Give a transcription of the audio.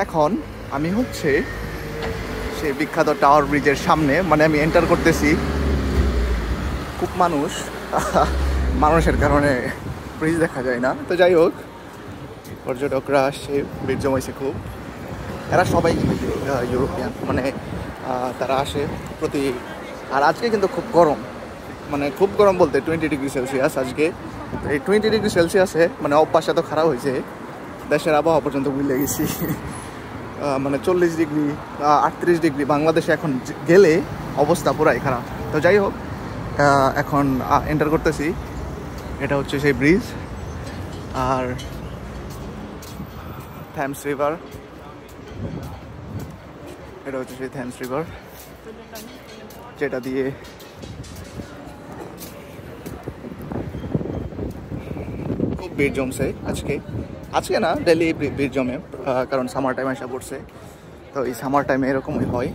এখন আমি হচ্ছে সেই বিখ্যাত টাওয়ার ব্রিজের সামনে, মানে আমি এন্টার করতেছি। খুব মানুষের কারণে ব্রিজ দেখা যায় না। তো যাই হোক, পর্যটকরা আসছে, ভিড় জমাইছে খুব। এরা সবাই ইউরোপিয়ান, মানে তারা আসে প্রতি। আর আজকে কিন্তু খুব গরম, মানে খুব গরম বলতে 20 ডিগ্রি সেলসিয়াস আজকে। এই 20 ডিগ্রি সেলসিয়াসে মানে অভ্যাস এত খারাপ হয়েছে, দেশের আবহাওয়া পর্যন্ত ভুলে গেছি। মানে 40 ডিগ্রি 38 ডিগ্রি বাংলাদেশে এখন গেলে অবস্থা পুরাই খারাপ। তো যাই হোক, এখন এন্টার করতেছি। এটা হচ্ছে সেই ব্রিজ, আর থ্যামস রিভার। এটা হচ্ছে সেই থ্যামস রিভার, যেটা দিয়ে খুব ভিড় জমছে আজকে না, ডেলি ভিড় জমে, কারণ সামার টাইম আসা পড়ছে। তো এই সামার টাইমে এরকমই হয়।